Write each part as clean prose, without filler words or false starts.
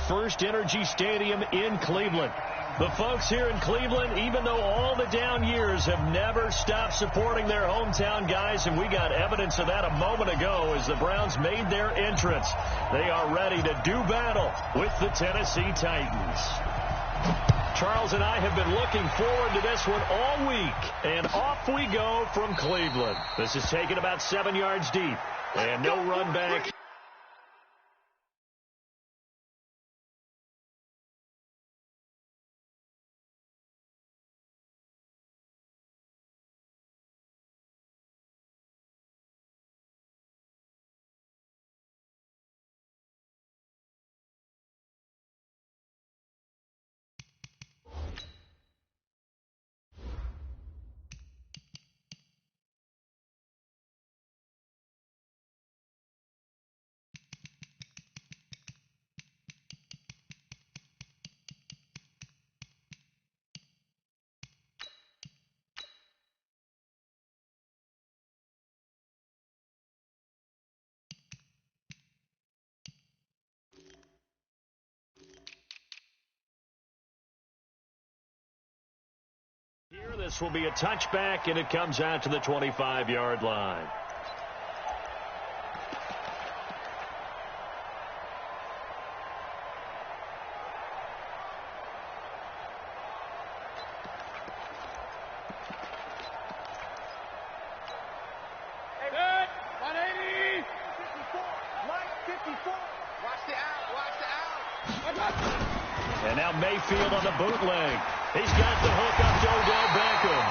First Energy Stadium in Cleveland. The folks here in Cleveland, even though all the down years, have never stopped supporting their hometown guys, and we got evidence of that a moment ago as the Browns made their entrance. They are ready to do battle with the Tennessee Titans. Charles and I have been looking forward to this one all week, and off we go from Cleveland. This is taken about 7 yards deep, and no run back. Here, this will be a touchback, and it comes out to the 25-yard line. Good. 180. 54. Mike, 54. Watch the out. And now Mayfield on the bootleg. He's got the hook up to Odell Beckham.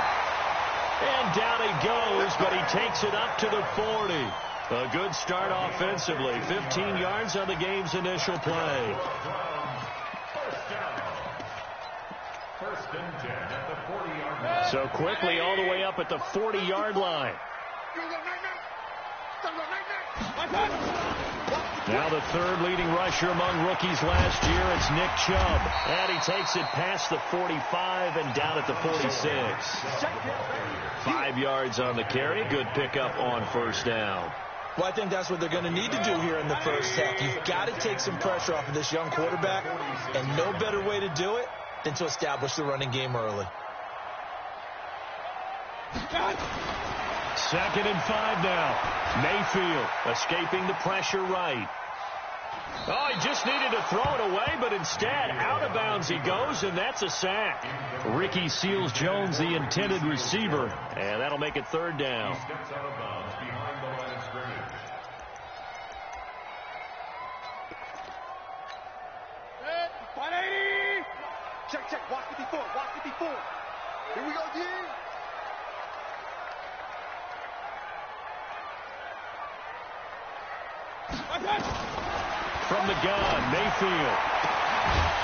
And down he goes, but he takes it up to the 40. A good start offensively. 15 yards on the game's initial play. First and 10 at the 40-yard line. So quickly all the way up at the 40-yard line. Now the third leading rusher among rookies last year, it's Nick Chubb. And he takes it past the 45 and down at the 46. 5 yards on the carry. Good pickup on first down. Well, I think that's what they're going to need to do here in the first half. You've got to take some pressure off of this young quarterback, and no better way to do it than to establish the running game early. 2nd and 5 now. Mayfield escaping the pressure right. Oh, he just needed to throw it away, but instead out of bounds he goes, and that's a sack. Ricky Seals-Jones, the intended receiver, and that'll make it 3rd down. He steps out of bounds behind the line of scrimmage. Good. 180. Check. Watch 54. Watch 54. Here we go, D. From the gun, Mayfield.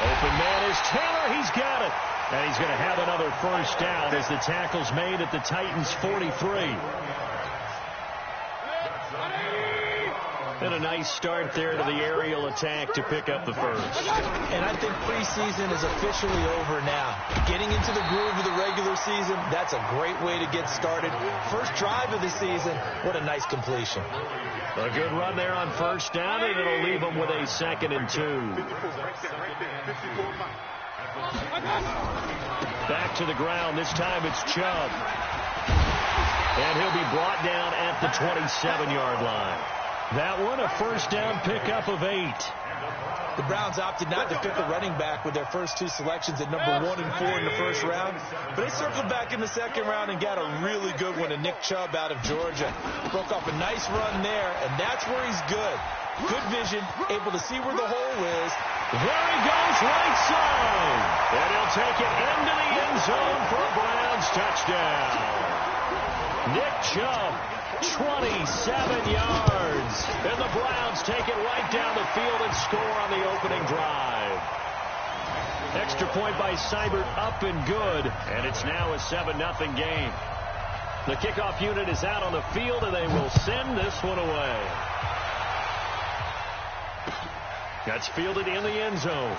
Open man is Taylor. He's got it. And he's going to have another first down as the tackle's made at the Titans' 43. And a nice start there to the aerial attack to pick up the first. And I think preseason is officially over now. Getting into the groove of the regular season, that's a great way to get started. First drive of the season, what a nice completion. A good run there on first down, and it'll leave them with a 2nd and 2. Back to the ground. This time it's Chubb. And he'll be brought down at the 27-yard line. That one, a first down pickup of 8. The Browns opted not to pick a running back with their first 2 selections at number 1 and 4 in the first round. But they circled back in the 2nd round and got a really good one to Nick Chubb out of Georgia. Broke off a nice run there, and that's where he's good. Good vision, able to see where the hole is. There he goes, right side. And he'll take it into the end zone for a Browns touchdown. Nick Chubb, 27 yards. And the Browns take it right down the field and score on the opening drive. Extra point by Seibert, up and good. And it's now a 7-0 game. The kickoff unit is out on the field, and they will send this one away. That's fielded in the end zone.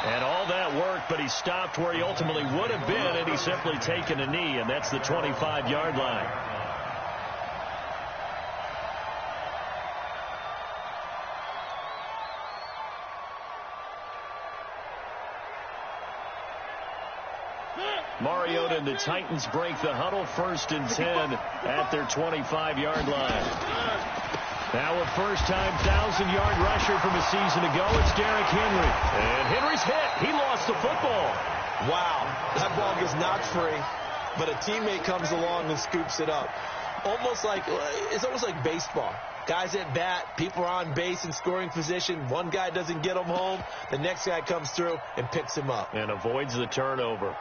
And all that work, but he stopped where he ultimately would have been, and he's simply taken a knee, and that's the 25-yard line. Mariota and the Titans break the huddle, 1st and 10 at their 25-yard line. Now a first-time 1,000-yard rusher from a season ago. It's Derrick Henry. And Henry's hit. He lost the football. Wow, that ball gets knocked free, but a teammate comes along and scoops it up. It's almost like baseball. Guys at bat, people are on base in scoring position. One guy doesn't get him home. The next guy comes through and picks him up. And avoids the turnover.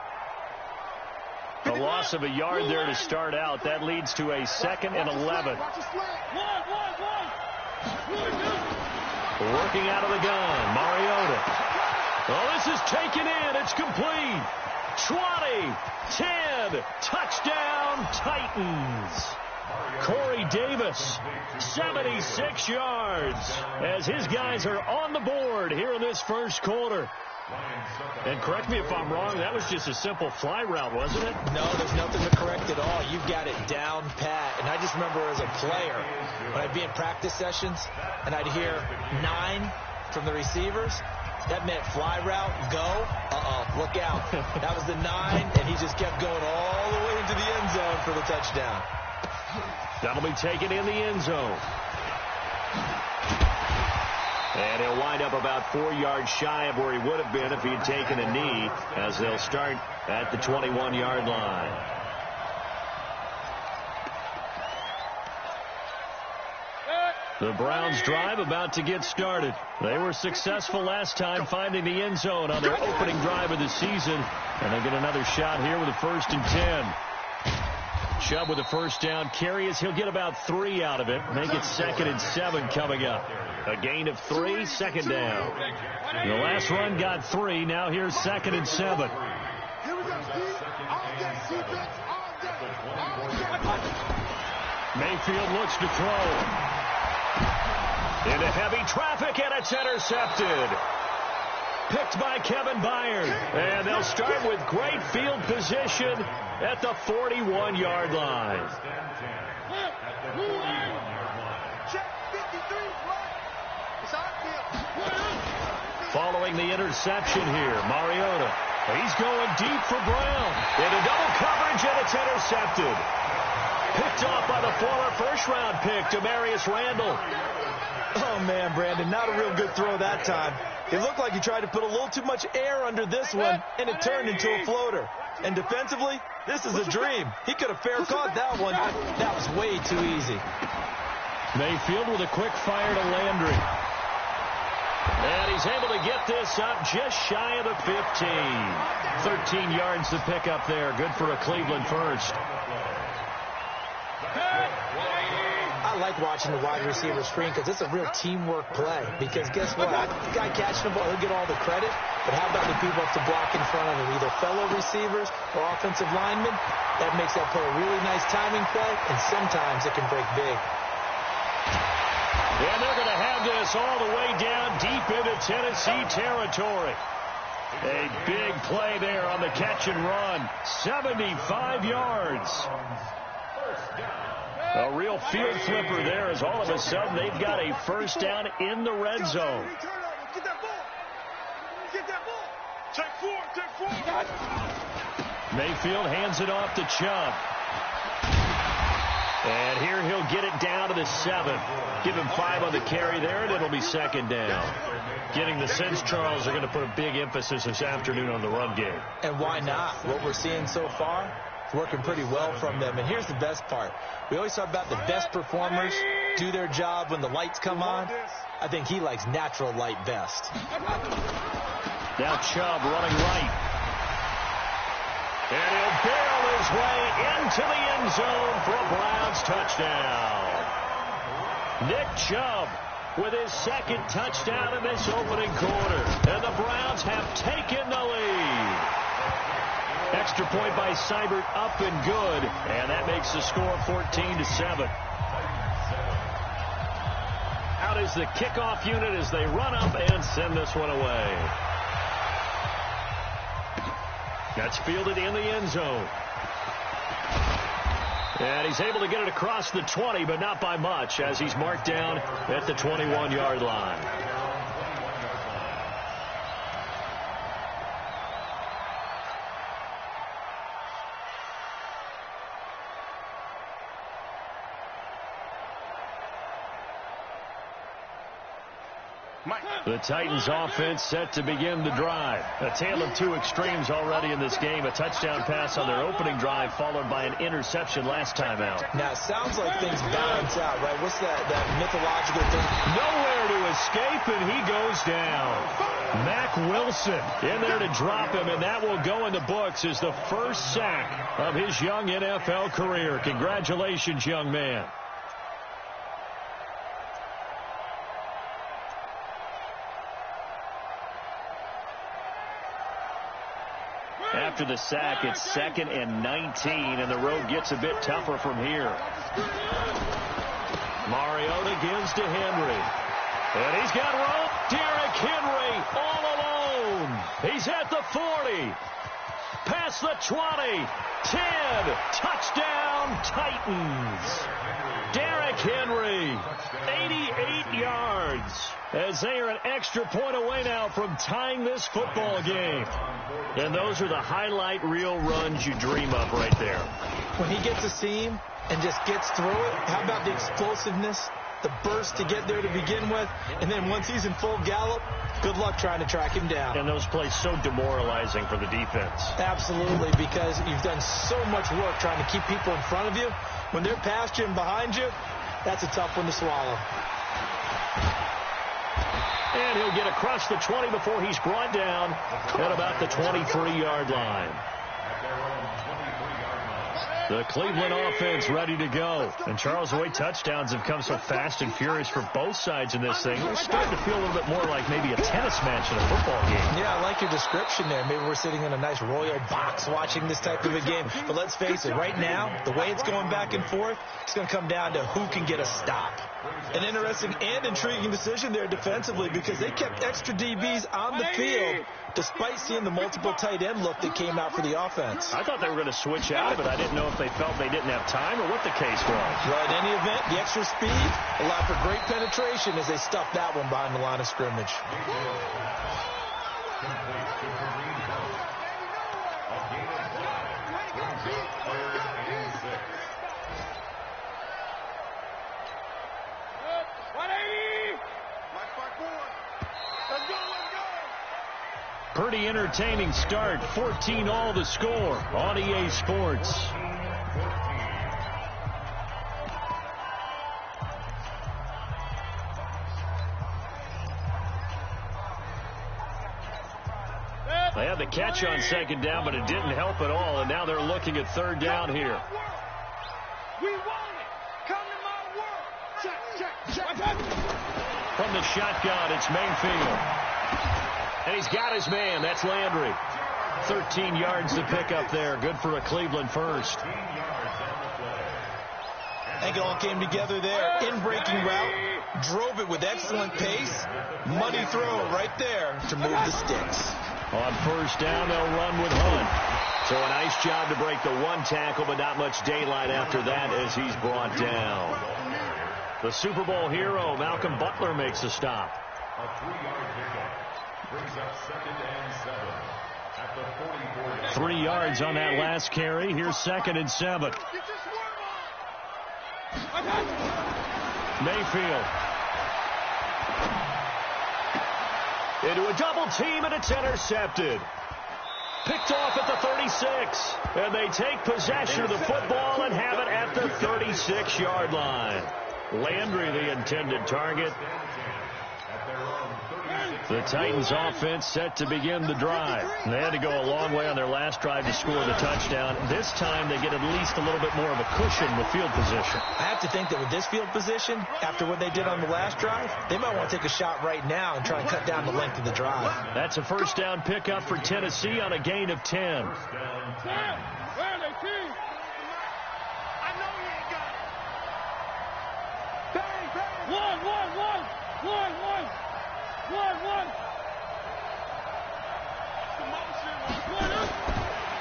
A loss of a yard there to start out. That leads to a 2nd and 11. Working out of the gun, Mariota. Oh, this is taken in. It's complete. 20, 10, touchdown Titans. Corey Davis, 76 yards, as his guys are on the board here in this first quarter. And correct me if I'm wrong, that was just a simple fly route, wasn't it? No, there's nothing to correct at all. You've got it down pat. And I just remember as a player, when I'd be in practice sessions, and I'd hear 9 from the receivers, that meant fly route, go, look out. That was the 9, and he just kept going all the way into the end zone for the touchdown. That'll be taken in the end zone. And he'll wind up about 4 yards shy of where he would have been if he had taken a knee, as they'll start at the 21-yard line. The Browns drive about to get started. They were successful last time finding the end zone on their opening drive of the season. And they get another shot here with a 1st and 10. Chubb with a first down carry as he'll get about 3 out of it. Make it 2nd and 7 coming up. A gain of 3, 2nd down. The last run got 3. Now here's 2nd and 7. Mayfield looks to throw. Into heavy traffic, and it's intercepted. Picked by Kevin Byard. And they'll start with great field position at the 41-yard line. Following the interception here, Mariota. He's going deep for Brown. Into double coverage, and it's intercepted. Picked off by the former first-round pick, Demarius Randall. Oh, man, Brandon, not a real good throw that time. It looked like he tried to put a little too much air under this one, and it turned into a floater. And defensively, this is a dream. He could have fair caught that one. That was way too easy. Mayfield with a quick fire to Landry. And he's able to get this up just shy of the 15. 13 yards to pick up there. Good for a Cleveland first. I like watching the wide receiver screen because it's a real teamwork play. Because guess what? The guy catching the ball, he'll get all the credit. But how about the people up to block in front of him? Either fellow receivers or offensive linemen. That makes that play a really nice timing play. And sometimes it can break big. And they're going to have this all the way down deep into Tennessee territory. A big play there on the catch and run. 75 yards. A real field flipper there as all of a sudden they've got a first down in the red zone. Get that ball. Get that ball. Take 4. Mayfield hands it off to Chubb. And here he'll get it down to the 7. Give him 5 on the carry there, and it'll be 2nd down. Getting the sense, Charles, are going to put a big emphasis this afternoon on the run game. And why not? What we're seeing so far, working pretty well from them. And here's the best part. We always talk about the best performers do their job when the lights come on. I think he likes natural light best. Now Chubb running right. And he'll barrel his way into the end zone for a Browns touchdown. Nick Chubb with his 2nd touchdown in this opening quarter. And the Browns have taken the lead. Extra point by Seibert up and good. And that makes the score 14-7. Out is the kickoff unit as they run up and send this one away. That's fielded in the end zone. And he's able to get it across the 20, but not by much, as he's marked down at the 21-yard line. The Titans offense set to begin the drive. A tale of two extremes already in this game. A touchdown pass on their opening drive followed by an interception last time out. Now, it sounds like things balance out, right? What's that mythological thing? Nowhere to escape, and he goes down. Mack Wilson in there to drop him, and that will go in the books as the first sack of his young NFL career. Congratulations, young man. After the sack, it's 2nd and 19, and the road gets a bit tougher from here. Mariota gives to Henry. And he's got room. Derrick Henry all alone. He's at the 40. Past the 20. 10. Touchdown, Titans. Derrick Henry, 88 yards. As they are an extra point away now from tying this football game. And those are the highlight reel runs you dream of right there. When he gets a seam and just gets through it, how about the explosiveness, the burst to get there to begin with, and then once he's in full gallop, good luck trying to track him down. And those plays so demoralizing for the defense. Absolutely, because you've done so much work trying to keep people in front of you. When they're past you and behind you, that's a tough one to swallow. And he'll get across the 20 before he's brought down at about the 23-yard line. The Cleveland offense ready to go. And Charles, the way touchdowns have come so fast and furious for both sides in this thing, it's starting to feel a little bit more like maybe a tennis match in a football game. Yeah, I like your description there. Maybe we're sitting in a nice royal box watching this type of a game. But let's face it, right now, the way it's going back and forth, it's going to come down to who can get a stop. An interesting and intriguing decision there defensively because they kept extra DBs on the field despite seeing the multiple tight end look that came out for the offense. I thought they were going to switch out, but I didn't know if they felt they didn't have time or what the case was. Well, in any event, the extra speed allowed for great penetration as they stuffed that one behind the line of scrimmage. Pretty entertaining start. 14-all the score on EA Sports. They had the catch on second down, but it didn't help at all, and now they're looking at third down here. We want it. Come to my world. Check. From the shotgun, it's Mayfield. And he's got his man. That's Landry. 13 yards to pick up there. Good for a Cleveland first. I think it all came together there. In-breaking route. Drove it with excellent pace. Money throw right there to move the sticks. On first down, they'll run with Hunt. So a nice job to break the one tackle, but not much daylight after that as he's brought down. The Super Bowl hero, Malcolm Butler, makes a stop. A 3-yard pickup brings up 2nd and 7 at the 44. 3 yards on that last carry. Here's 2nd and 7. Mayfield. Into a double team, and it's intercepted. Picked off at the 36. And they take possession of the football and have it at the 36-yard line. Landry, the intended target. The Titans offense set to begin the drive. They had to go a long way on their last drive to score the touchdown. This time they get at least a little bit more of a cushion with field position. I have to think that with this field position, after what they did on the last drive, they might want to take a shot right now and try and cut down the length of the drive. That's a first down pickup for Tennessee on a gain of 10.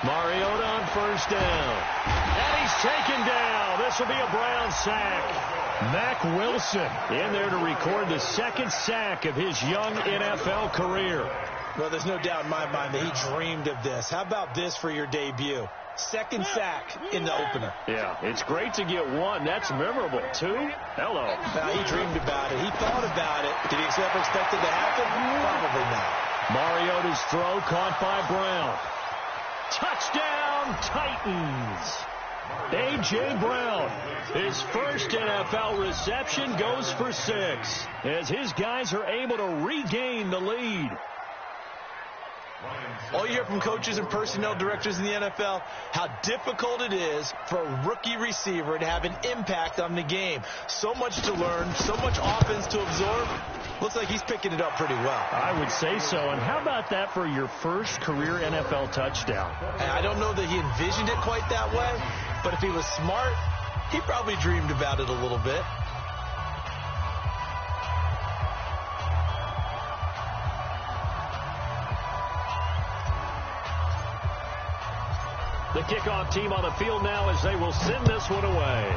Mariota on first down. And he's taken down. This will be a Brown sack. Mack Wilson in there to record the 2nd sack of his young NFL career. Well, there's no doubt in my mind that he dreamed of this. How about this for your debut? second sack in the opener. Yeah, it's great to get one. That's memorable. Two? Hello. He dreamed about it. He thought about it. Did he ever expect it to happen? Probably not. Mariota's throw caught by Brown. Touchdown, Titans. A.J. Brown, his first NFL reception, goes for 6 as his guys are able to regain the lead. All you hear from coaches and personnel directors in the NFL, how difficult it is for a rookie receiver to have an impact on the game. So much to learn, so much offense to absorb. Looks like he's picking it up pretty well. I would say so. And how about that for your first career NFL touchdown? And I don't know that he envisioned it quite that way, but if he was smart, he probably dreamed about it a little bit. The kickoff team on the field now as they will send this one away.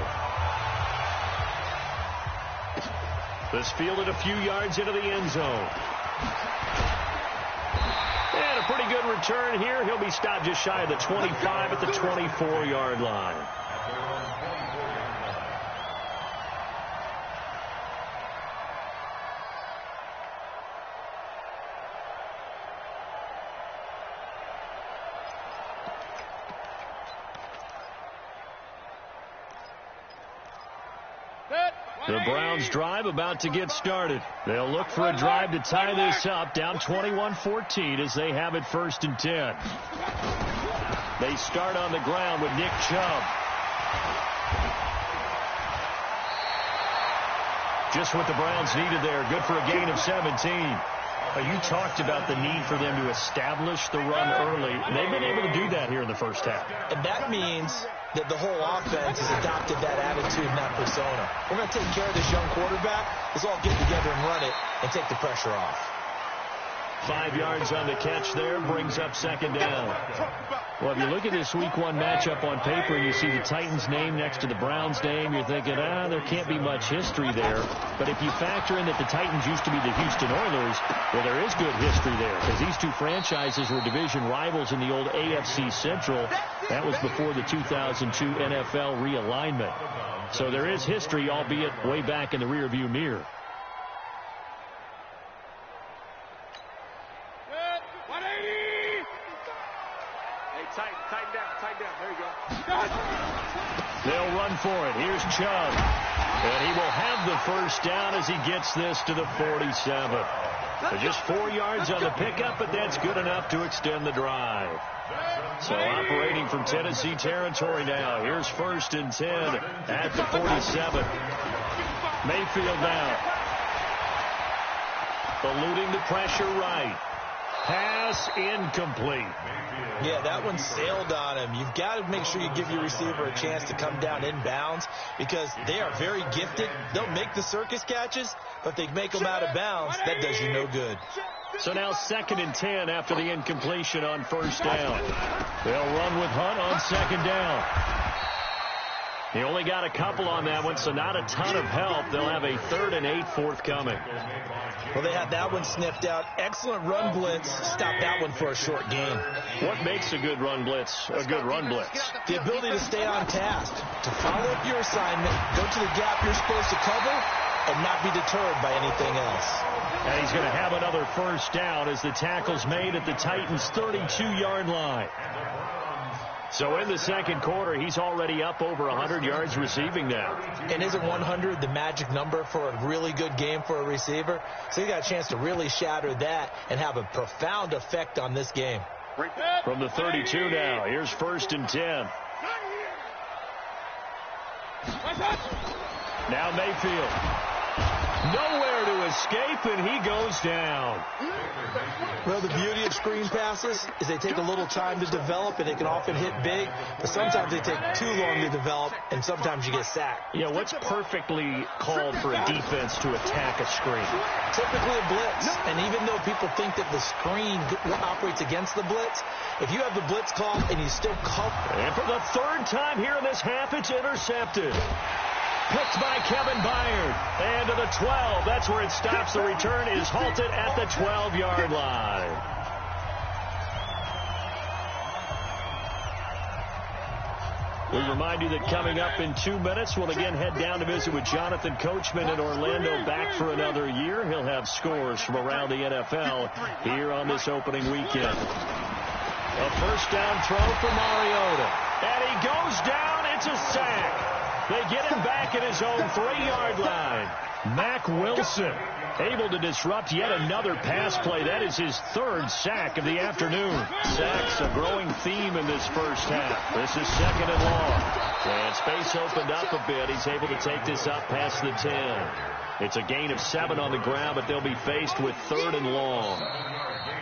This fielded a few yards into the end zone. And a pretty good return here. He'll be stopped just shy of the 25 at the 24-yard line. The Browns drive about to get started. They'll look for a drive to tie this up, down 21-14 as they have it 1st and 10. They start on the ground with Nick Chubb. Just what the Browns needed there. Good for a gain of 17. You talked about the need for them to establish the run early. They've been able to do that here in the first half. And that means that the whole offense has adopted that attitude and that persona. We're going to take care of this young quarterback. Let's all get together and run it and take the pressure off. 5 yards on the catch there, brings up 2nd down. Well, if you look at this Week 1 matchup on paper and you see the Titans name next to the Browns name, you're thinking, there can't be much history there. But if you factor in that the Titans used to be the Houston Oilers, well, there is good history there because these two franchises were division rivals in the old AFC Central. That was before the 2002 NFL realignment. So there is history, albeit way back in the rearview mirror. Tighten down. There you go. They'll run for it. Here's Chubb. And he will have the first down as he gets this to the 47. So just 4 yards on the pickup, but that's good enough to extend the drive. So operating from Tennessee territory now. Here's 1st and 10 at the 47. Mayfield now. Eluding the pressure right. Pass incomplete. Yeah, that one sailed on him. You've got to make sure you give your receiver a chance to come down inbounds because they are very gifted. They'll make the circus catches, but they make them out of bounds. That does you no good. So now 2nd and 10 after the incompletion on 1st down. They'll run with Hunt on 2nd down. He only got a couple on that one, so not a ton of help. They'll have a 3rd and 8 forthcoming. Well, they had that one sniffed out. Excellent run blitz. Stop that one for a short gain. What makes a good run blitz a good run blitz? The ability to stay on task, to follow up your assignment, go to the gap you're supposed to cover, and not be deterred by anything else. And he's going to have another 1st down as the tackle's made at the Titans' 32-yard line. So in the 2nd quarter, he's already up over 100 yards receiving now. And isn't 100 the magic number for a really good game for a receiver? So you got a chance to really shatter that and have a profound effect on this game. From the 32 now, here's 1st and 10. Now Mayfield. Nowhere to escape, and he goes down. Well, the beauty of screen passes is they take a little time to develop, and they can often hit big, but sometimes they take too long to develop, and sometimes you get sacked. Yeah, what's perfectly called for a defense to attack a screen? Typically a blitz, and even though people think that the screen operates against the blitz, if you have the blitz called and you still cover. And for the 3rd time here in this half, it's intercepted. Picked by Kevin Byard. And to the 12. That's where it stops. The return is halted at the 12-yard line. We remind you that coming up in 2 minutes, we'll again head down to visit with Jonathan Coachman in Orlando, back for another year. He'll have scores from around the NFL here on this opening weekend. A first down throw for Mariota. And he goes down. It's a sack. They get him back at his own 3-yard line. Mack Wilson able to disrupt yet another pass play. That is his 3rd sack of the afternoon. Sacks a growing theme in this first half. This is 2nd and long. And space opened up a bit. He's able to take this up past the 10. It's a gain of 7 on the ground, but they'll be faced with 3rd and long.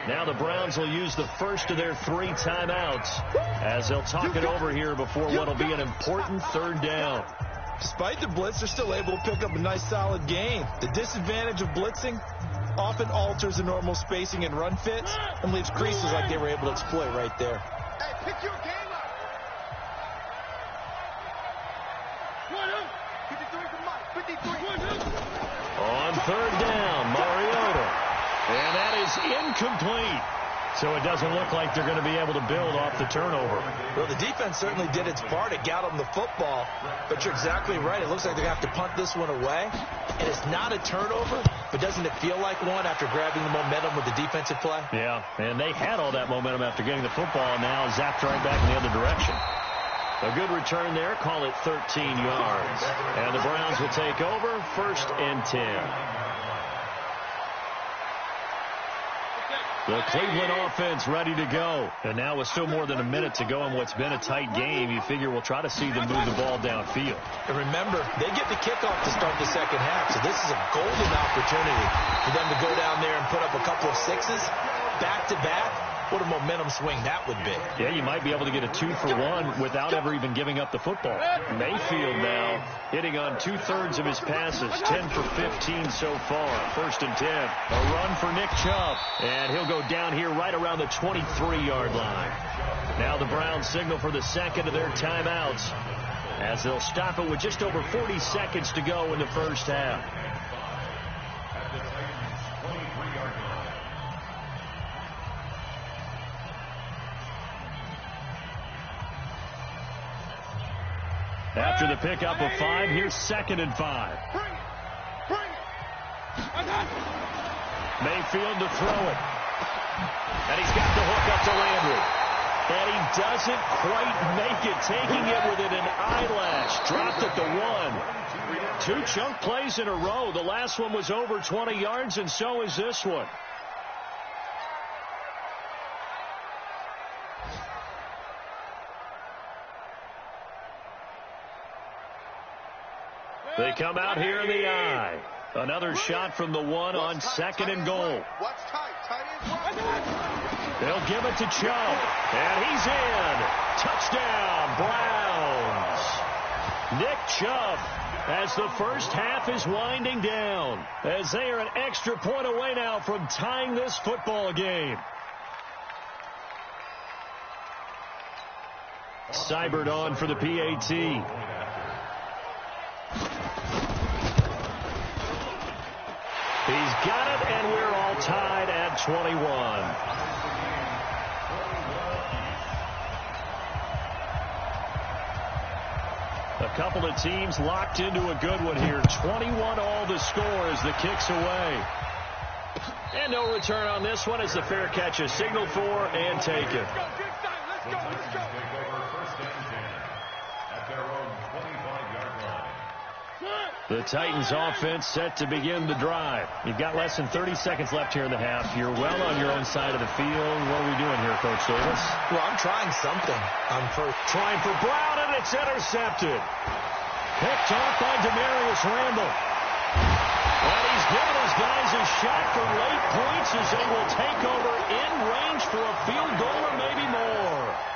Now the Browns will use the first of their 3 timeouts as they'll talk it over here before what will be an important 3rd down. Despite the blitz, they're still able to pick up a nice solid gain. The disadvantage of blitzing often alters the normal spacing and run fits and leaves creases like they were able to exploit right there. Hey, pick your game up. 53 for Mike. 53. On 3rd down, Mariota. And that is incomplete. So it doesn't look like they're going to be able to build off the turnover. Well, the defense certainly did its part to get them the football. But you're exactly right. It looks like they're going to have to punt this one away. And it's not a turnover, but doesn't it feel like one after grabbing the momentum with the defensive play? Yeah, and they had all that momentum after getting the football, and now zapped right back in the other direction. A good return there. Call it 13 yards. And the Browns will take over 1st and 10. The Cleveland offense ready to go. And now with still more than a minute to go in what's been a tight game, you figure we'll try to see them move the ball downfield. And remember, they get the kickoff to start the second half, so this is a golden opportunity for them to go down there and put up a couple of 6s back-to-back. What a momentum swing that would be. Yeah, you might be able to get a 2-for-1 without ever even giving up the football. Mayfield now hitting on 2/3 of his passes, 10 for 15 so far. 1st and 10. A run for Nick Chubb, and he'll go down here right around the 23-yard line. Now the Browns signal for the 2nd of their timeouts as they'll stop it with just over 40 seconds to go in the first half. After the pickup of 5, here's 2nd and 5. Mayfield to throw it. And he's got the hook up to Landry. And he doesn't quite make it, taking it within an eyelash. Dropped at the 1. 2 chunk plays in a row. The last one was over 20 yards, and so is this one. They come out here in the eye. Another shot from the 1 on 2nd and goal. They'll give it to Chubb. And he's in. Touchdown, Browns. Nick Chubb as the first half is winding down. As they are an extra point away now from tying this football game. Seibert on for the PAT. He's got it, and we're all tied at 21. A couple of teams locked into a good one here. 21 all the score as the kick's away. And no return on this one as the fair catch is signaled for and taken. Let's go. The Titans offense set to begin the drive. You've got less than 30 seconds left here in the half. You're well on your own side of the field. What are we doing here, Coach Davis? Well, I'm trying something. Trying for Brown, and it's intercepted. Picked off by Demarius Randall. And he's given his guys a shot for late points as they will take over in range for a field goal or maybe more.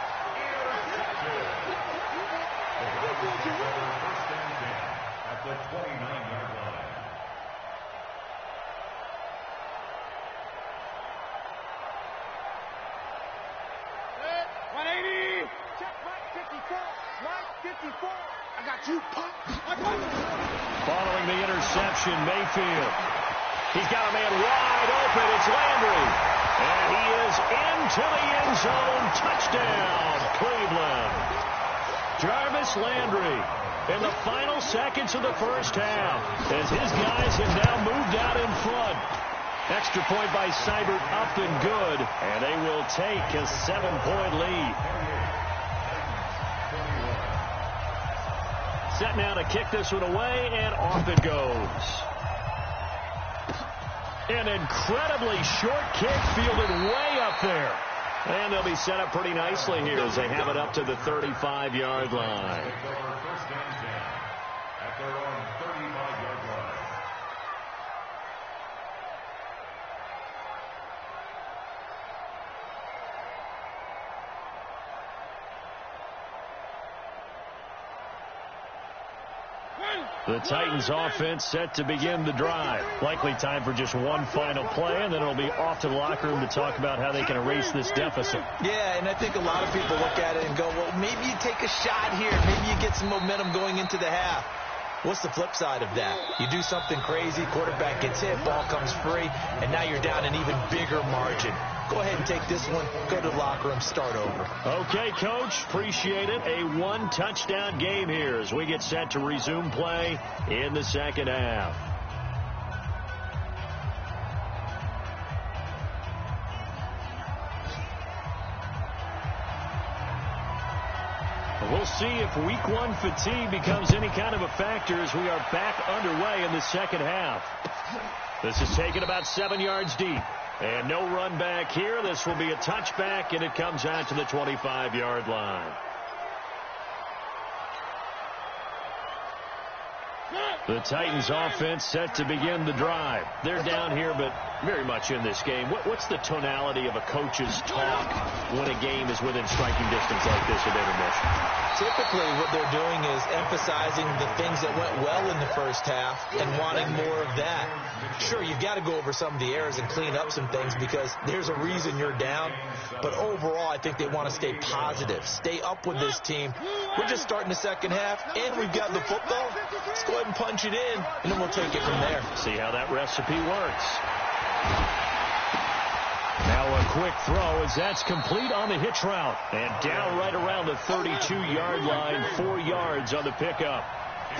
The 29-yard line. Hey, 180. Check Mike 54. Mike 54. I got you. Following the interception, Mayfield. He's got a man wide open. It's Landry. And he is into the end zone. Touchdown, Cleveland. Jarvis Landry in the final seconds of the first half as his guys have now moved out in front. Extra point by Seibert up and good, and they will take a 7-point lead. Set now to kick this one away, and off it goes. An incredibly short kick fielded way up there. And they'll be set up pretty nicely here as they have it up to the 35-yard line. First and 10 at their own 35-yard line. The Titans offense set to begin the drive. Likely time for just one final play, and then it'll be off to the locker room to talk about how they can erase this deficit. Yeah, and I think a lot of people look at it and go, well, maybe you take a shot here. Maybe you get some momentum going into the half. What's the flip side of that? You do something crazy, quarterback gets hit, ball comes free, and now you're down an even bigger margin. Go ahead and take this one, go to the locker room, start over. Okay, Coach, appreciate it. A one-touchdown game here as we get set to resume play in the second half. We'll see if week one fatigue becomes any kind of a factor as we are back underway in the second half. This is taken about 7 yards deep. And no run back here. This will be a touchback, and it comes out to the 25-yard line. The Titans offense set to begin the drive. They're down here, but very much in this game. What's the tonality of a coach's talk when a game is within striking distance like this at intermission? Typically, what they're doing is emphasizing the things that went well in the first half and wanting more of that. Sure, you've got to go over some of the errors and clean up some things because there's a reason you're down. But overall, I think they want to stay positive, stay up with this team. We're just starting the second half, and we've got the football. Let's go ahead and punch it in, and then we'll take it from there. See how that recipe works. Now a quick throw as that's complete on the hitch route. And down right around the 32-yard line, 4 yards on the pickup.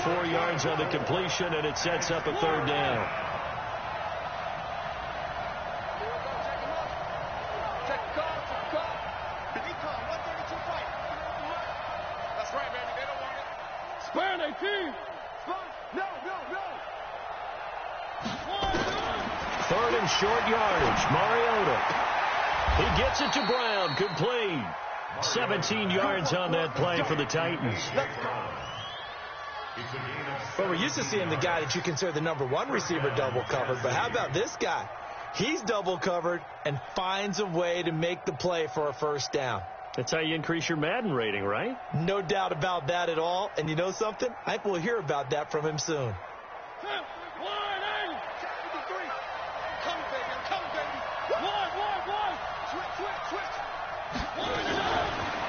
4 yards on the completion, and it sets up a third down. That's right, baby. They don't want it. Square 18. No. Third and short yardage. Mariota. He gets it to Brown. Complete. 17 yards on that play for the Titans. Well, we're used to seeing the guy that you consider the number one receiver double covered, but how about this guy? He's double covered and finds a way to make the play for a first down. That's how you increase your Madden rating, right? No doubt about that at all. And you know something? I think we'll hear about that from him soon.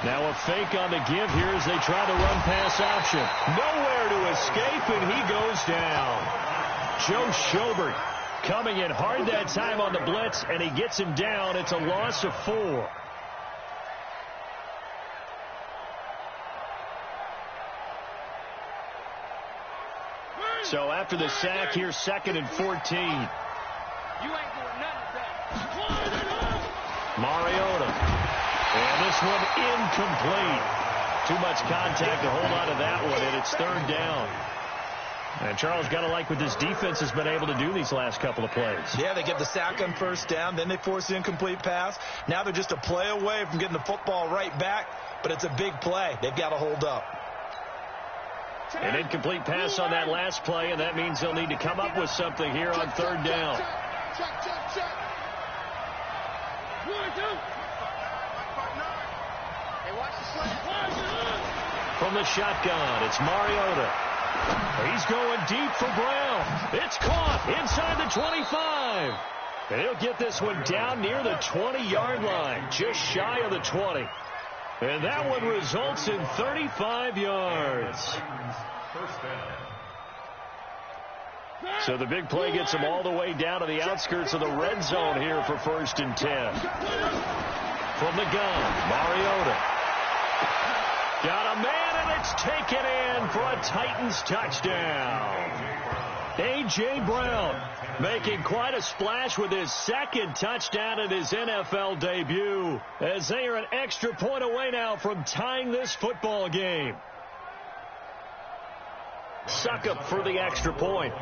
Now a fake on the give here as they try the run-pass option. Nowhere to escape, and he goes down. Joe Schobert coming in hard that time on the blitz, and he gets him down. It's a loss of 4. So after the sack, here's 2nd and 14. You ain't doing nothing today. Mariota. And this one incomplete. Too much contact to hold on to that one, and it's third down. And Charles, got to like what this defense has been able to do these last couple of plays. Yeah, they get the sack on first down, then they force the incomplete pass. Now they're just a play away from getting the football right back, but it's a big play. They've got to hold up. An incomplete pass on that last play, and that means they'll need to come up with something here on third down. Check. 1, 2. Hey, watch the slant. From the shotgun, it's Mariota. He's going deep for Brown. It's caught inside the 25. And he'll get this one down near the 20-yard line, just shy of the 20. And that one results in 35 yards. So the big play gets them all the way down to the outskirts of the red zone here for 1st and 10. From the gun, Mariota. Got a man and it's taken in for a Titans touchdown. A.J. Brown making quite a splash with his second touchdown in his NFL debut, as they are an extra point away now from tying this football game. Suckup for the extra point.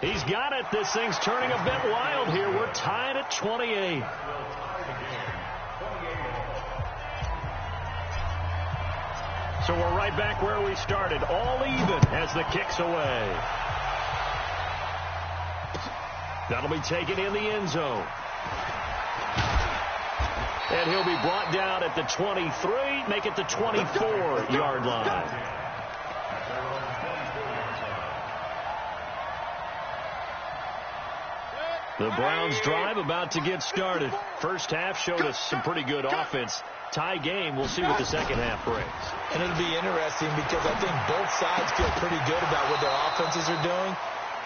He's got it. This thing's turning a bit wild here. We're tied at 28. So we're right back where we started, all even as the kick's away. That'll be taken in the end zone. And he'll be brought down at the 23, make it the 24-yard line. The Browns drive about to get started. First half showed us some pretty good offense. Tie game. We'll see what the second half brings. And it'll be interesting because I think both sides feel pretty good about what their offenses are doing.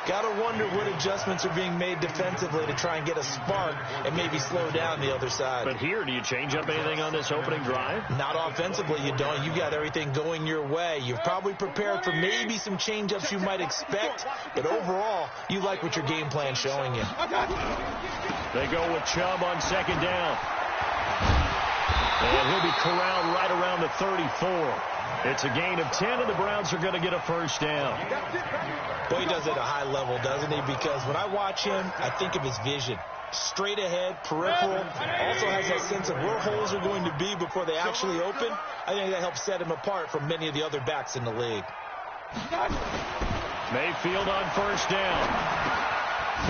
Got to wonder what adjustments are being made defensively to try and get a spark and maybe slow down the other side. But here, do you change up anything on this opening drive? Not offensively, you don't. You got everything going your way. You've probably prepared for maybe some change-ups you might expect, but overall, you like what your game plan's showing you. They go with Chubb on second down. And he'll be corralled right around the 34. It's a gain of 10, and the Browns are going to get a first down. Boy, he does it at a high level, doesn't he? Because when I watch him, I think of his vision. Straight ahead, peripheral. Also has that sense of where holes are going to be before they actually open. I think that helps set him apart from many of the other backs in the league. Mayfield on first down.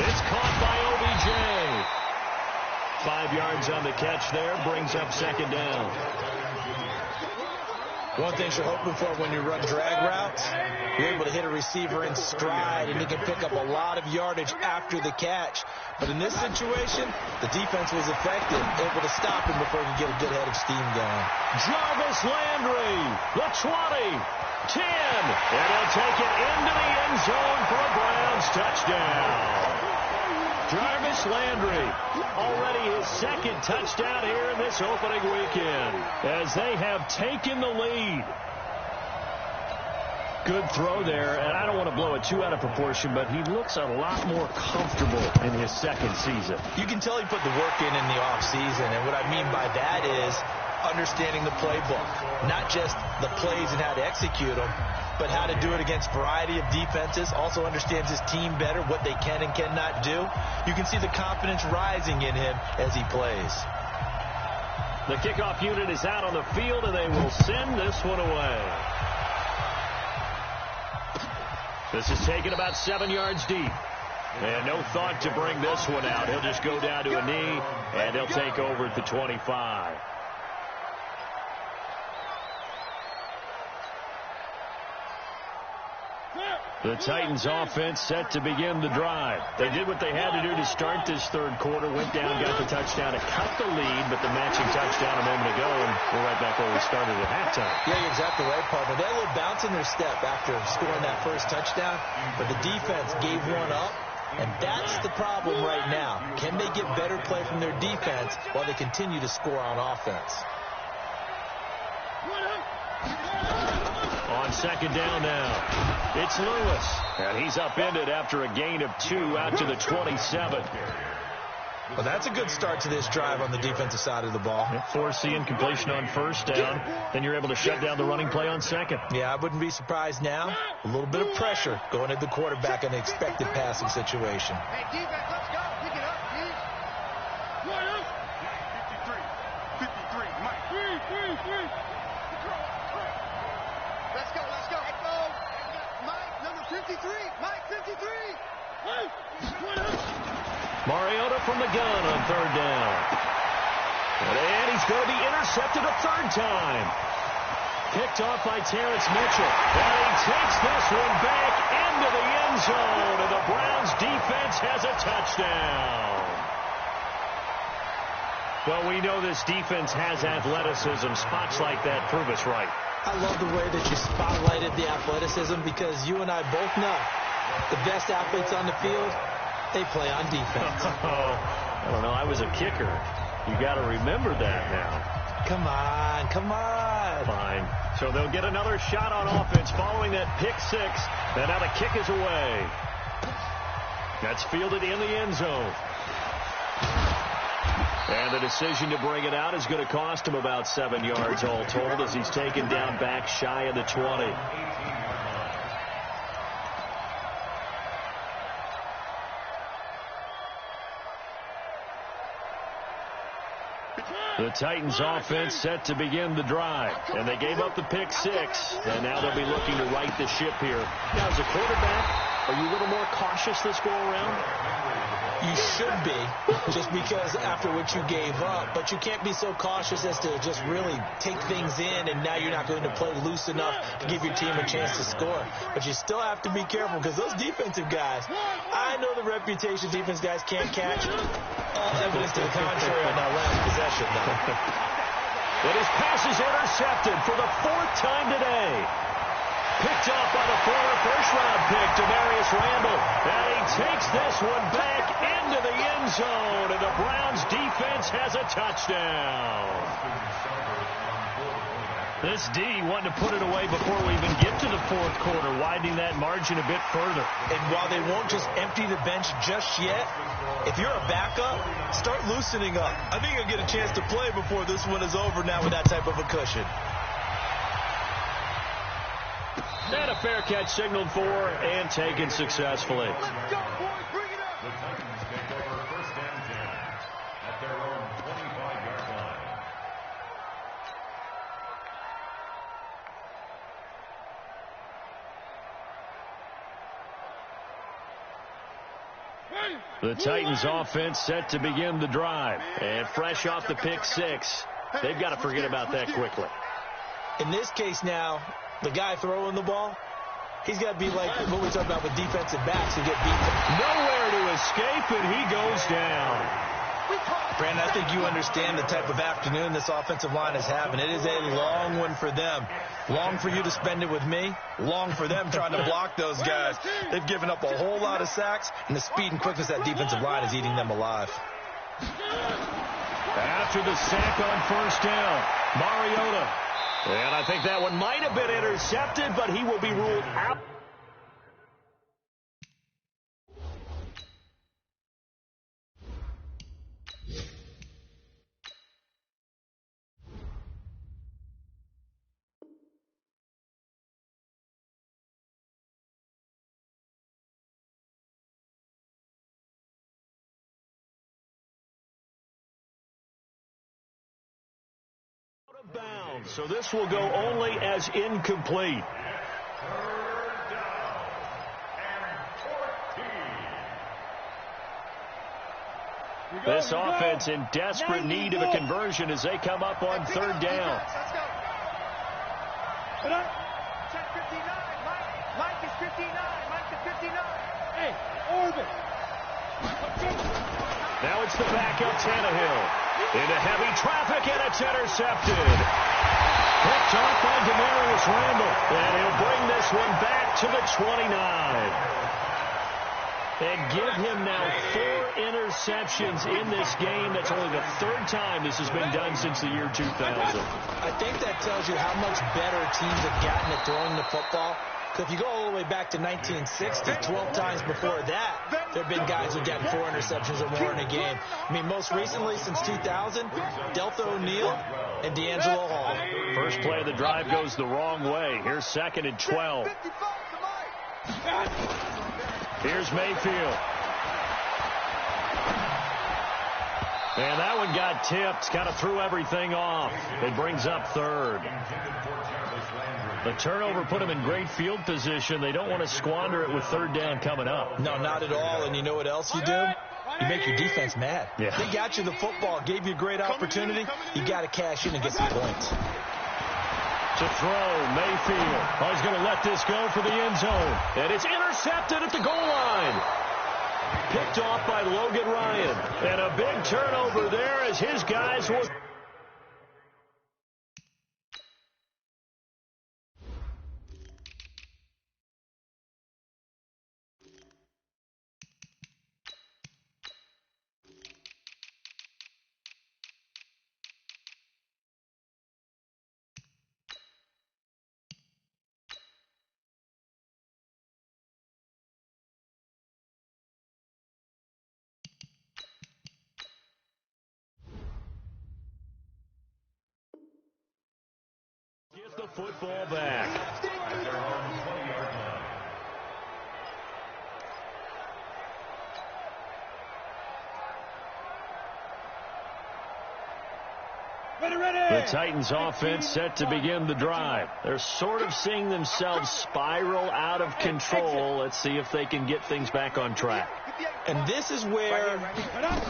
It's caught by OBJ. 5 yards on the catch there, brings up second down. One thing you're hoping for when you run drag routes, you're able to hit a receiver in stride, and he can pick up a lot of yardage after the catch. But in this situation, the defense was effective, able to stop him before he could get a good head of steam going. Jarvis Landry, the 20, 10, and he'll take it into the end zone for a Browns touchdown. Jarvis Landry, already his second touchdown here in this opening weekend, as they have taken the lead. Good throw there, and I don't want to blow it too out of proportion, but he looks a lot more comfortable in his second season. You can tell he put the work in the offseason, and what I mean by that is understanding the playbook, not just the plays and how to execute them, but how to do it against a variety of defenses. Also understands his team better, what they can and cannot do. You can see the confidence rising in him as he plays. The kickoff unit is out on the field, and they will send this one away. This is taken about 7 yards deep. And no thought to bring this one out. He'll just go down to a knee, and he'll take over at the 25. The Titans offense set to begin the drive. They did what they had to do to start this third quarter, went down, got the touchdown to cut the lead, but the matching touchdown a moment ago, and we're right back where we started at halftime. Yeah, you're exactly right, partner. They had a little bounce in their step after scoring that first touchdown, but the defense gave one up, and that's the problem right now. Can they get better play from their defense while they continue to score on offense? On second down now, it's Lewis, and he's upended after a gain of 2 out to the 27. Well, that's a good start to this drive on the defensive side of the ball. Force the incompletion on first down, then you're able to shut down the running play on second. Yeah, I wouldn't be surprised now. A little bit of pressure going at the quarterback in the expected passing situation. Hey, defense, let's go. Pick it up, please. 53, Mike. Let's go. Mike, number 53. Mike, 53. Mariota from the gun on third down. And he's going to be intercepted a third time. Picked off by Terrence Mitchell. And he takes this one back into the end zone. And the Browns defense has a touchdown. Well, we know this defense has athleticism. Spots like that prove us right. I love the way that you spotlighted the athleticism, because you and I both know the best athletes on the field, they play on defense. I don't know. I was a kicker. You got to remember that now. Come on, come on. Fine. So they'll get another shot on offense following that pick six. And now the kick is away. That's fielded in the end zone. And the decision to bring it out is going to cost him about 7 yards all told as he's taken down back shy of the 20. The Titans offense set to begin the drive. And they gave up the pick six. And now they'll be looking to right the ship here. Now, as a quarterback, are you a little more cautious this go around? You should be, just because after what you gave up. But you can't be so cautious as to just really take things in, and now you're not going to play loose enough to give your team a chance to score. But you still have to be careful because those defensive guys, I know the reputation defense guys can't catch. All evidence to the contrary on that last possession, though. But his pass is intercepted for the 4th time today. Picked off by the former first-round pick, Demarius Randall. And he takes this one back into the end zone. And the Browns defense has a touchdown. This D wanted to put it away before we even get to the 4th quarter, widening that margin a bit further. And while they won't just empty the bench just yet, if you're a backup, start loosening up. I think you'll get a chance to play before this one is over now with that type of a cushion. And a fair catch signaled for and taken successfully. Let's go, boys. Bring it up. The Titans take over 1st and 10 at their own 25-yard line. The Titans offense set to begin the drive. And fresh off the pick six, they've got to forget about that quickly. In this case now, the guy throwing the ball, he's got to be like what we talked about with defensive backs who get beat. Nowhere to escape, and he goes down. Brandon, I think you understand the type of afternoon this offensive line is having. It is a long one for them. Long for you to spend it with me. Long for them trying to block those guys. They've given up a whole lot of sacks, and the speed and quickness of that defensive line is eating them alive. After the sack on 1st down, Mariota. And I think that one might have been intercepted, but he will be ruled out. Out of bounds, so this will go only as incomplete. 3rd down and 14. This offense in desperate need of a conversion as they come up on 3rd down. Let's go. Check 59. Mike is 59. Mike is 59. Hey, orbit. Now it's the backup Tannehill. Into heavy traffic, and it's intercepted. Picked off by Demarius Randall. And he'll bring this one back to the 29. And give him now 4 interceptions in this game. That's only the 3rd time this has been done since the year 2000. I think that tells you how much better teams have gotten at throwing the football. Because if you go all the way back to 1960, 12 times before that, there have been guys who've gotten 4 interceptions or more in a game. I mean, most recently, since 2000, Delta O'Neal and D'Angelo Hall. First play of the drive goes the wrong way. Here's 2nd and 12. Here's Mayfield. And that one got tipped, kind of threw everything off. It brings up 3rd. The turnover put them in great field position. They don't want to squander it with 3rd down coming up. No, not at all. And you know what else you do? You make your defense mad. Yeah. They got you the football, gave you a great opportunity. You got to cash in and get some points. To throw, Mayfield. Oh, he's going to let this go for the end zone. And it's intercepted at the goal line. Picked off by Logan Ryan. And a big turnover there as his guys will... football back. At their own 20-yard line. The Titans offense set to begin the drive. They're sort of seeing themselves spiral out of control. Let's see if they can get things back on track. And this is where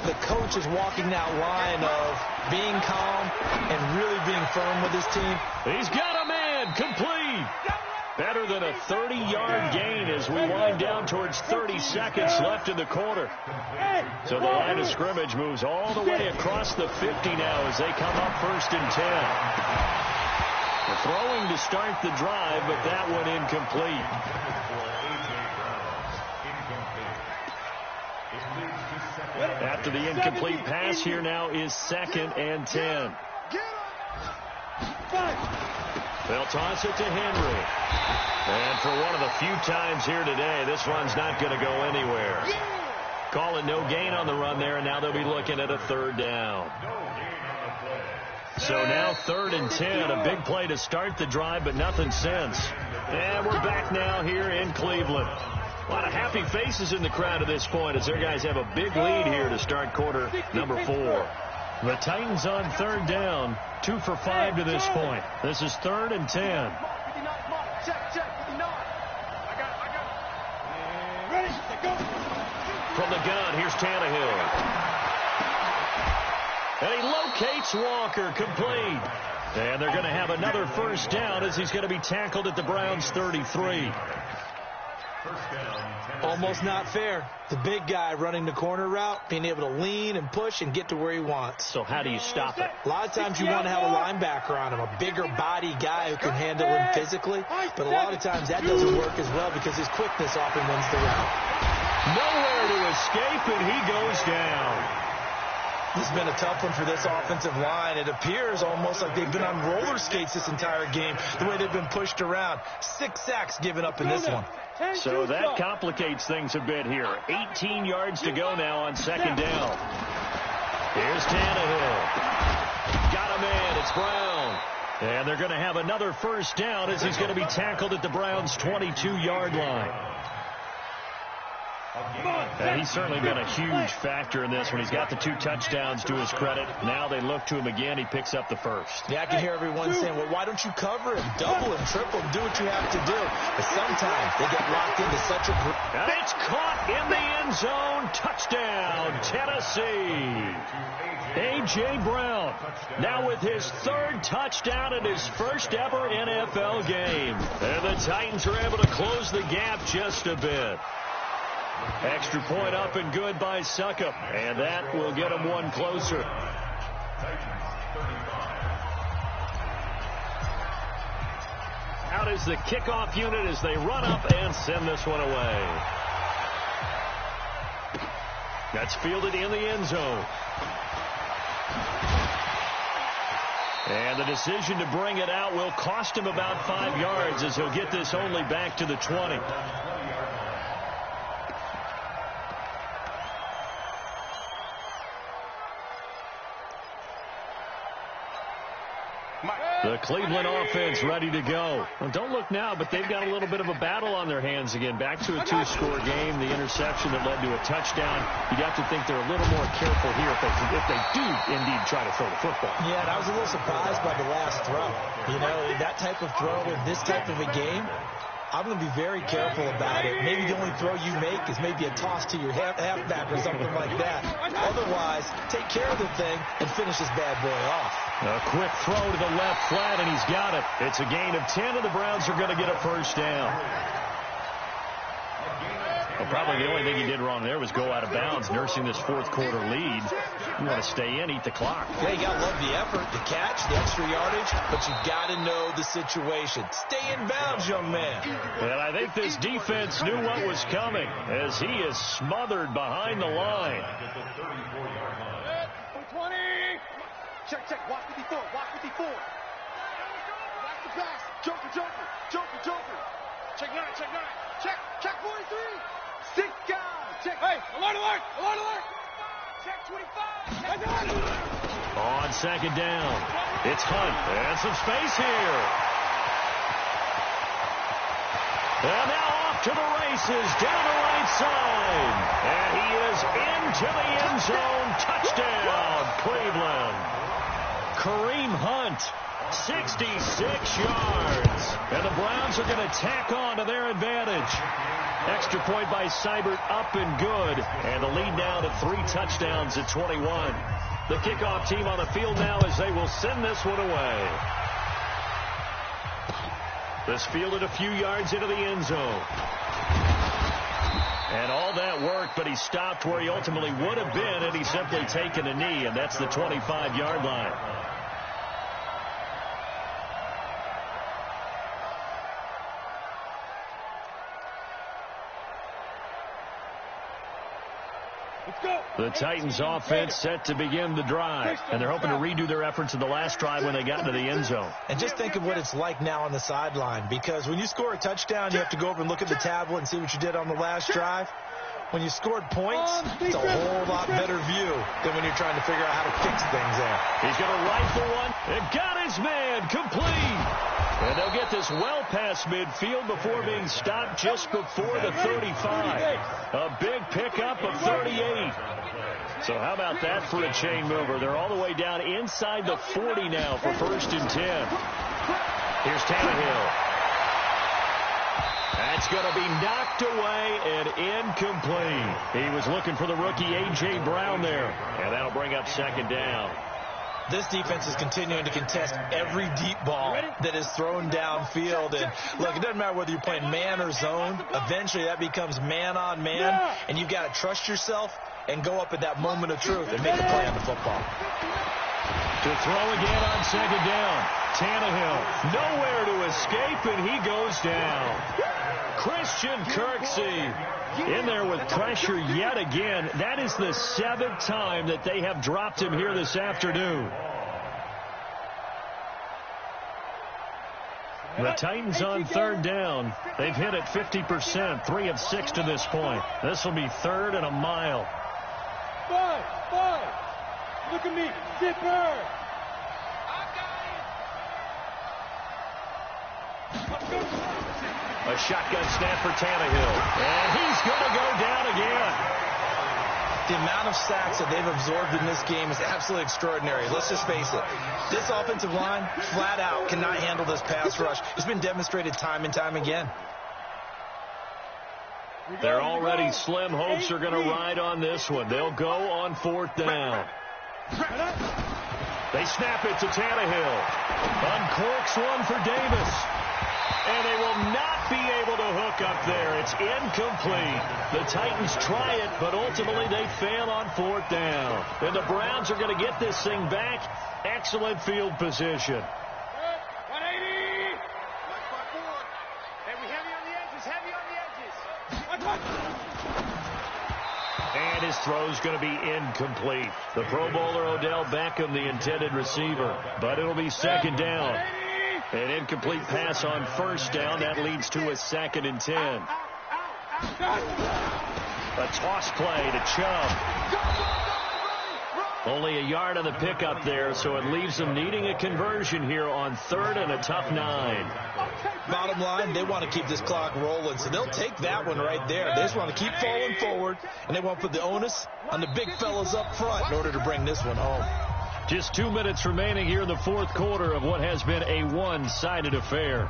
the coach is walking that line of being calm and really being firm with his team. He's got a man, complete. Better than a 30-yard gain as we wind down towards 30 seconds left in the quarter. So the line of scrimmage moves all the way across the 50 now as they come up 1st and 10. The throwing to start the drive, but that one incomplete. After the incomplete pass, here now is 2nd and 10. They'll toss it to Henry. And for one of the few times here today, this run's not going to go anywhere. Calling no gain on the run there, and now they'll be looking at a 3rd down. So now 3rd and 10, a big play to start the drive, but nothing since. And we're back now here in Cleveland. A lot of happy faces in the crowd at this point as their guys have a big lead here to start quarter number 4. The Titans on 3rd down, 2 for 5 to this point. This is 3rd and 10. From the gun, here's Tannehill. And he locates Walker, complete. And they're going to have another 1st down as he's going to be tackled at the Browns' 33. Almost not fair. The big guy running the corner route, being able to lean and push and get to where he wants. So how do you stop it? A lot of times you want to have a linebacker on him, a bigger body guy who can handle him physically. But a lot of times that doesn't work as well because his quickness often wins the route. Nowhere to escape, and he goes down. This has been a tough one for this offensive line. It appears almost like they've been on roller skates this entire game, the way they've been pushed around. 6 sacks given up in this one. So that complicates things a bit here. 18 yards to go now on 2nd down. Here's Tannehill. Got a man. It's Brown. And they're going to have another 1st down as he's going to be tackled at the Browns' 22-yard line. And he's certainly been a huge factor in this when he's got the 2 touchdowns to his credit. Now they look to him again. He picks up the 1st. Yeah, I can hear everyone saying, well, why don't you cover him, double him, triple him, do what you have to do. But sometimes they get locked into such a group. And it's caught in the end zone. Touchdown, Tennessee. A.J. Brown now with his 3rd touchdown in his 1st ever NFL game. And the Titans are able to close the gap just a bit. Extra point up and good by Suckup. And that will get him one closer. Out is the kickoff unit as they run up and send this one away. That's fielded in the end zone. And the decision to bring it out will cost him about 5 yards as he'll get this only back to the 20. The Cleveland offense ready to go. Well, don't look now, but they've got a little bit of a battle on their hands again. Back to a 2-score game. The interception that led to a touchdown. You'd have to think they're a little more careful here if they do indeed try to throw the football. Yeah, and I was a little surprised by the last throw. You know, that type of throw in this type of a game, I'm going to be very careful about it. Maybe the only throw you make is maybe a toss to your halfback or something like that. Otherwise, take care of the thing and finish this bad boy off. A quick throw to the left flat, and he's got it. It's a gain of 10, and the Browns are going to get a 1st down. Well, probably the only thing he did wrong there was go out of bounds, nursing this 4th quarter lead. You want to stay in, eat the clock. Yeah, you got to love the effort, the catch, the extra yardage, but you got to know the situation. Stay in bounds, young man. And I think this defense knew what was coming as he is smothered behind the line. 20. Check, check. Watch 54. Watch 54. Watch the pass. Joker, joker. Joker, joker. Check 9. Check 9. Check. Check 43. 6 guys. Check. Hey, alert, alert. Alert, alert. Check 25. Check 9. On 2nd down, it's Hunt. And some space here. And now off to the races, down the right side. And he is into the end zone. Touchdown, Cleveland. Kareem Hunt, 66 yards. And the Browns are going to tack on to their advantage. Extra point by Seibert, up and good. And the lead now to 3 touchdowns at 21. The kickoff team on the field now as they will send this one away. This fielded a few yards into the end zone. And all that worked, but he stopped where he ultimately would have been had he simply taken a knee, and that's the 25-yard line. The Titans offense set to begin the drive, and they're hoping to redo their efforts in the last drive when they got into the end zone. And just think of what it's like now on the sideline, because when you score a touchdown, you have to go over and look at the tablet and see what you did on the last drive. When you scored points, it's a whole lot better view than when you're trying to figure out how to fix things there. He's going to rifle one. And got his man complete. And they'll get this well past midfield before being stopped just before the 35. A big pickup of 38. So how about that for a chain mover? They're all the way down inside the 40 now for 1st and 10. Here's Tannehill. That's going to be knocked away and incomplete. He was looking for the rookie A.J. Brown there. And that'll bring up 2nd down. This defense is continuing to contest every deep ball that is thrown downfield. And, look, it doesn't matter whether you're playing man or zone. Eventually, that becomes man-on-man, and you've got to trust yourself and go up at that moment of truth and make a play on the football. To throw again on 2nd down. Tannehill, nowhere to escape, and he goes down. Christian Kirksey in there with pressure yet again. That is the 7th time that they have dropped him here this afternoon. The Titans on 3rd down. They've hit it 50%, 3 of 6 to this point. This will be 3rd and a mile. 5. Look at me. Zipper. A shotgun snap for Tannehill. And he's going to go down again. The amount of sacks that they've absorbed in this game is absolutely extraordinary. Let's just face it. This offensive line, flat out, cannot handle this pass rush. It's been demonstrated time and time again. Their already slim hopes are going to ride on this one. They'll go on 4th down. They snap it to Tannehill. Uncorks one for Davis. And they will not be able to hook up there. It's incomplete. The Titans try it, but ultimately they fail on 4th down. And the Browns are going to get this thing back. Excellent field position. 180. Hey, we heavy on the edges. And his throw's going to be incomplete. The Pro Bowler Odell Beckham, the intended receiver. But it'll be 2nd down. An incomplete pass on 1st down. That leads to a 2nd and 10. A toss play to Chubb. Only a yard on the pickup there, so it leaves them needing a conversion here on 3rd and a tough 9. Bottom line, they want to keep this clock rolling, so they'll take that one right there. They just want to keep falling forward, and they want to put the onus on the big fellas up front in order to bring this one home. Just 2 minutes remaining here in the 4th quarter of what has been a one-sided affair.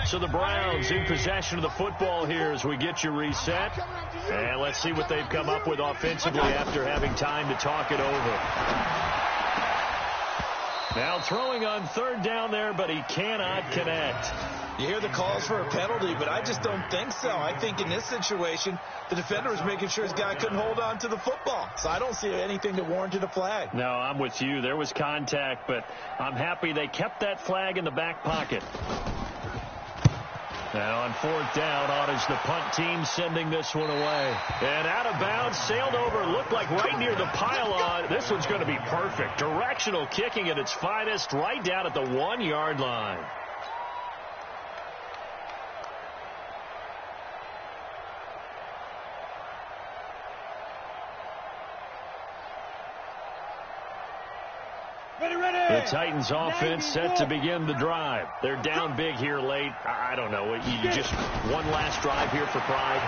So the Browns in possession of the football here as we get you reset. And let's see what they've come up with offensively after having time to talk it over. Now throwing on 3rd down there, but he cannot connect. You hear the calls for a penalty, but I just don't think so. I think in this situation, the defender was making sure his guy couldn't hold on to the football. So I don't see anything that warranted a flag. No, I'm with you. There was contact, but I'm happy they kept that flag in the back pocket. Now on 4th down, on is the punt team sending this one away. And out of bounds, sailed over, looked like right near the pylon. This one's going to be perfect. Directional kicking at its finest, right down at the 1-yard line. The Titans offense set to begin the drive. They're down big here late. I don't know. You just one last drive here for pride.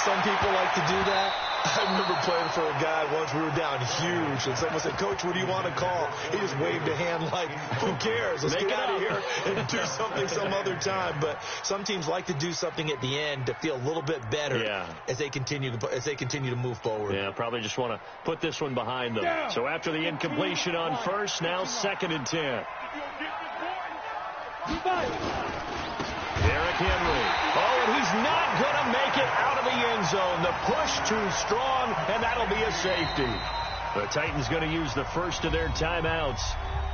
Some people like to do that. I remember playing for a guy once. We were down huge, and someone said, "Coach, what do you want to call?" He just waved a hand like, "Who cares? Let's get out of here and do something some other time." But some teams like to do something at the end to feel a little bit better as they continue to move forward. Yeah, probably just want to put this one behind them. So after the incompletion on first, now 2nd and 10. Derrick Henry. Oh, and he's not going to make it out of the end zone. The push too strong, and that'll be a safety. The Titans going to use the first of their timeouts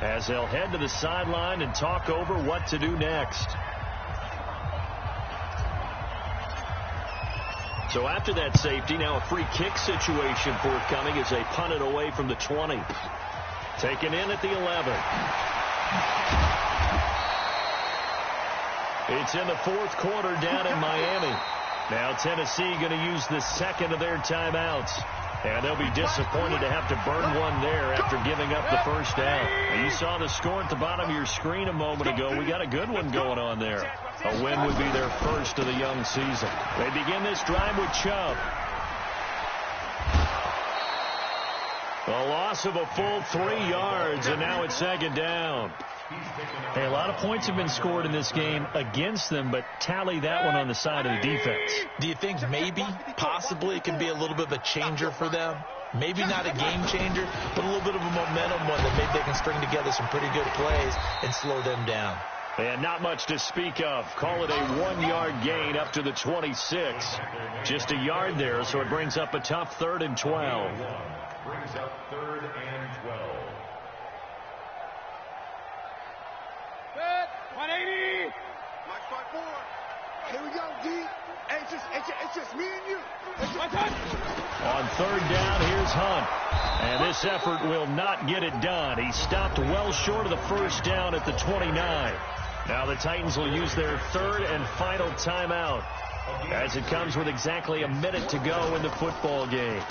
as they'll head to the sideline and talk over what to do next. So after that safety, now a free kick situation forthcoming as they punt it away from the 20. Taken in at the 11. It's in the 4th quarter down in Miami. Now Tennessee going to use the second of their timeouts. And they'll be disappointed to have to burn one there after giving up the first down. And you saw the score at the bottom of your screen a moment ago. We got a good one going on there. A win would be their first of the young season. They begin this drive with Chubb. A loss of a full 3 yards, and now it's 2nd down. Hey, a lot of points have been scored in this game against them, but tally that one on the side of the defense. Do you think maybe, possibly, it can be a little bit of a changer for them? Maybe not a game changer, but a little bit of a momentum one that maybe they can string together some pretty good plays and slow them down. And not much to speak of. Call it a 1-yard gain up to the 26. Just a yard there, so it brings up a tough 3rd and 12. Brings up 3rd and 12. 180. Mike 5-4. Here we go, D. Hey, it's just me and you. On 3rd down, here's Hunt. And this effort will not get it done. He stopped well short of the first down at the 29. Now the Titans will use their 3rd and final timeout as it comes with exactly a minute to go in the football game.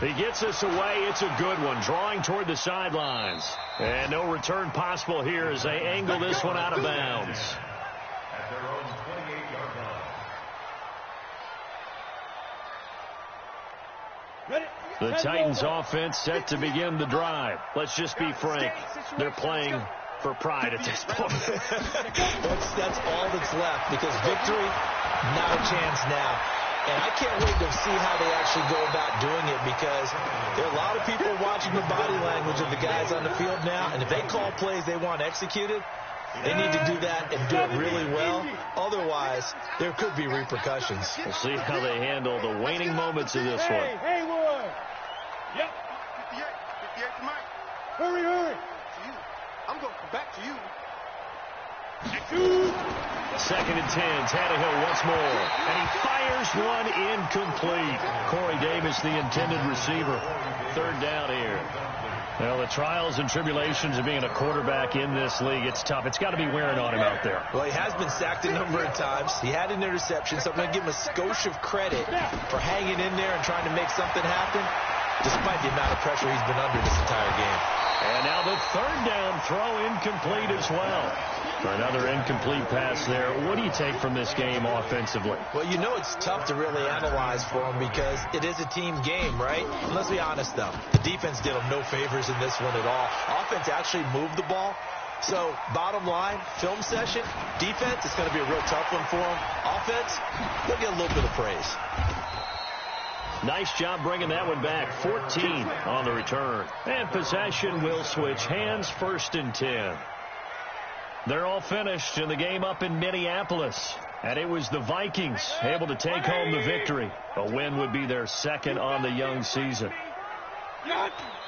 He gets us away. It's a good one, drawing toward the sidelines. And no return possible here as they angle this one out of bounds. At their own 28-yard line. The Titans offense set to begin the drive. Let's just be frank. They're playing for pride at this point. That's all that's left, because victory, not a chance now. And I can't wait to see how they actually go about doing it, because there are a lot of people watching the body language of the guys on the field now. And if they call plays they want executed, they need to do that and do it really well. Otherwise, there could be repercussions. We'll see how they handle the waning moments of this one. Hey, Wood. Yep. 58 to Mike. Hurry. To you. I'm going to come back to you. 2nd and 10. Tannehill once more. And he fires one incomplete. Corey Davis, the intended receiver. 3rd down here. Well, the trials and tribulations of being a quarterback in this league, it's tough. It's got to be wearing on him out there. Well, he has been sacked a number of times. He had an interception, so I'm going to give him a skosh of credit for hanging in there and trying to make something happen, despite the amount of pressure he's been under this entire game. And now the 3rd down throw incomplete as well. For another incomplete pass there. What do you take from this game offensively? Well, you know it's tough to really analyze for them because it is a team game, right? And let's be honest, though. The defense did them no favors in this one at all. Offense actually moved the ball. So, bottom line, film session, defense, it's going to be a real tough one for them. Offense, they'll get a little bit of praise. Nice job bringing that one back. 14 on the return. And possession will switch hands. 1st and 10. They're all finished in the game up in Minneapolis. And it was the Vikings able to take home the victory. A win would be their 2nd on the young season.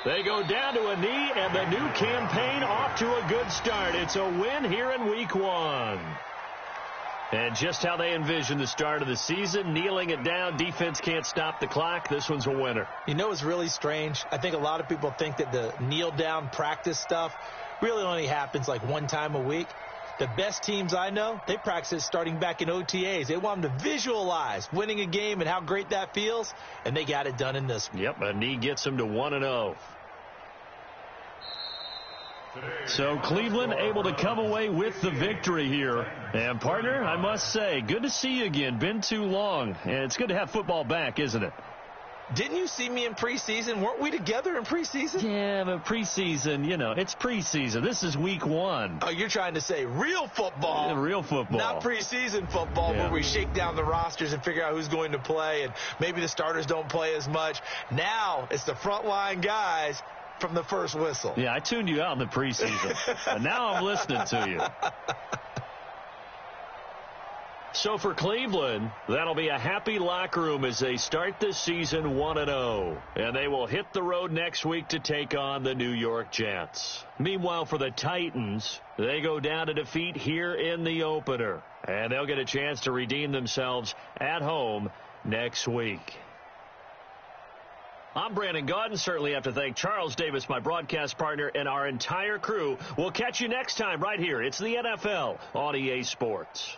They go down to a knee, and the new campaign off to a good start. It's a win here in week 1. And just how they envision the start of the season, kneeling it down, defense can't stop the clock. This one's a winner. You know, it's really strange. I think a lot of people think that the kneel down practice stuff really only happens like one time a week. The best teams I know, they practice it starting back in OTAs. They want them to visualize winning a game and how great that feels, and they got it done in this one. Yep, a knee gets them to 1-0. So Cleveland able to come away with the victory here. And, partner, I must say, good to see you again. Been too long. And it's good to have football back, isn't it? Didn't you see me in preseason? Weren't we together in preseason? Yeah, but preseason, you know, it's preseason. This is week 1. Oh, you're trying to say real football. Yeah, real football. Not preseason football where we shake down the rosters and figure out who's going to play, and maybe the starters don't play as much. Now it's the frontline guys from the first whistle. Yeah, I tuned you out in the preseason. And now I'm listening to you. So for Cleveland, that'll be a happy locker room as they start this season 1-0. And they will hit the road next week to take on the New York Jets. Meanwhile, for the Titans, they go down to defeat here in the opener. And they'll get a chance to redeem themselves at home next week. I'm Brandon Gaudin. Certainly have to thank Charles Davis, my broadcast partner, and our entire crew. We'll catch you next time right here. It's the NFL on EA Sports.